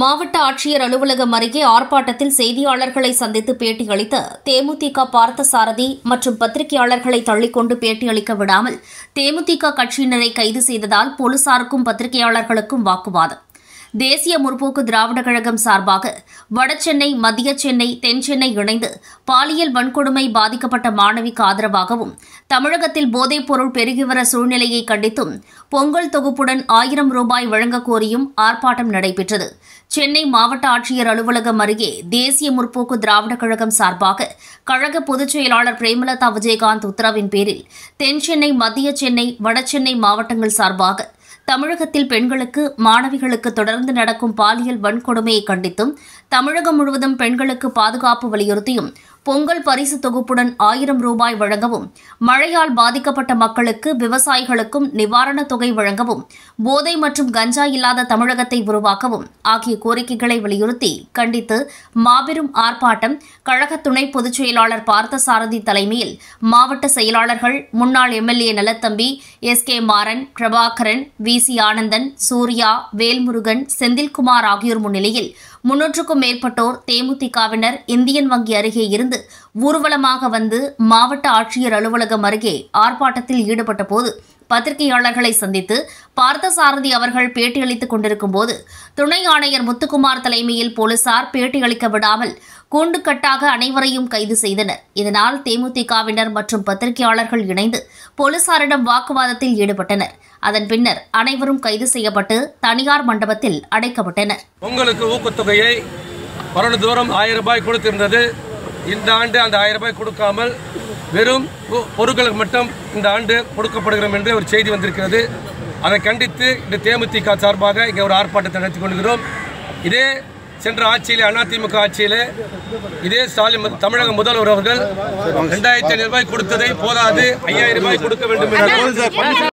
மாவட்ட ஆட்சியர் அலுவலகம் அருகே ஆர்ப்பாட்டத்தில் செய்தியாளர்களை சந்தித்து பேட்டியளித்த தேமுதிக பார்த்தசாரதி மற்றும் பத்திரிகையாளர்களை தள்ளிக்கொண்டு பேட்டியளிக்க விடாமல் தேமுதிக கட்சியினரை கைது செய்ததால் போலீசாருக்கும் பத்திரிகையாளர்களுக்கும் வாக்குவாதம். தேசிய முற்போக்கு திராவிடக் கழகம் சார்பாக வடசென்னை, மத்திய சென்னை, தென் சென்னை இணைந்து பாலியல் வன்கொடுமை பாதிக்கப்பட்ட மாணவிக்கு ஆதரவாகவும் தமிழகத்தில் போதைப் பொருள் பெருகிவர சூழ்நிலையை கண்டித்தும் பொங்கல் தொகுப்புடன் 1000 ரூபாய் வழங்கக் கோரியும் ஆர்ப்பாட்டம் நடைபெற்றது. சென்னை மாவட்ட ஆட்சியர் அலுவலகம் அருகே தேசிய முற்போக்கு திராவிடக் கழகம் சார்பாக கழக பொதுச் செயலாளர் பிரேமலதா விஜயகாந்த் உத்தரவின் பேரில் தென் சென்னை, மத்திய சென்னை, வடசென்னை மாவட்டங்கள் சார்பாக தமிழகத்தில் பெண்களுக்கு, மாணவிகளுக்கு தொடர்ந்து நடக்கும் பாலியல் வன்கொடுமையை கண்டித்தும் தமிழகம் முழுவதும் பெண்களுக்கு பாதுகாப்பு வலியுறுத்தியும் பொங்கல் பரிசு தொகுப்புடன் 1000 ரூபாய் வழங்கவும், மழையால் பாதிக்கப்பட்ட மக்களுக்கு, விவசாயிகளுக்கும் நிவாரணத் தொகை வழங்கவும், போதை மற்றும் கஞ்சா இல்லாத தமிழகத்தை உருவாக்கவும் ஆகிய கோரிக்கைகளை வலியுறுத்தி கண்டித்து மாபெரும் ஆர்ப்பாட்டம் கழக துணை பொதுச் செயலாளர் பார்த்தசாரதி தலைமையில் மாவட்ட செயலாளர்கள், முன்னாள் எம்எல்ஏ நலத்தம்பி, எஸ்.கே. மாறன், பிரபாகரன், வி.சி. ஆனந்தன், சூர்யா, வேல்முருகன், செந்தில்குமார் ஆகியோர் முன்னிலையில் 300க்கும் மேற்பட்டோர் தேமுதிகவினர் இந்தியன் வங்கி அருகே இருந்து ஊர்வலமாக வந்து மாவட்ட ஆட்சியர் அலுவலகம் அருகே ஆர்ப்பாட்டத்தில் ஈடுபட்டபோது பத்திரிகையாளர்களை சந்தித்து பார்த்தசாரதி அவர்கள் பேட்டியளித்துக் கொண்டிருக்கும்போது துணை ஆணையர் முத்துக்குமார் தலைமையில் போலீசார் பேட்டியளிக்க விடாமல் கூண்டுக்கட்டாக அனைவரையும் கைது செய்தனர். இதனால் தேமுதிகவினர் மற்றும் பத்திரிகையாளர்கள் இணைந்து போலீசாரிடம் வாக்குவாதத்தில் ஈடுபட்டனர். அதன் பின்னர் அனைவரும் கைது செய்யப்பட்டு தனியார் மண்டபத்தில் அடைக்கப்பட்டனர். உங்களுக்கு ஊக்கத்தொகையை வருடந்தோறும் 1000 ரூபாய் கொடுத்திருந்தது. இந்த ஆண்டு அந்த 1000 ரூபாய் கொடுக்காமல் வெறும் பொருட்களுக்கு மட்டும் இந்த ஆண்டு கொடுக்கப்படுகிறோம் என்று ஒரு செய்தி வந்திருக்கிறது. அதை கண்டித்து இந்த தேமுதிக சார்பாக இங்கே ஒரு ஆர்ப்பாட்டத்தை நடத்தி கொள்கிறோம். இதே சென்ற ஆட்சியிலே, அதிமுக ஆட்சியிலே, இதே ஸ்டாலின் தமிழக முதல்வர் அவர்கள் 2500 ரூபாய் கொடுத்ததை போதாது 5000 ரூபாய் கொடுக்க வேண்டும் என்ற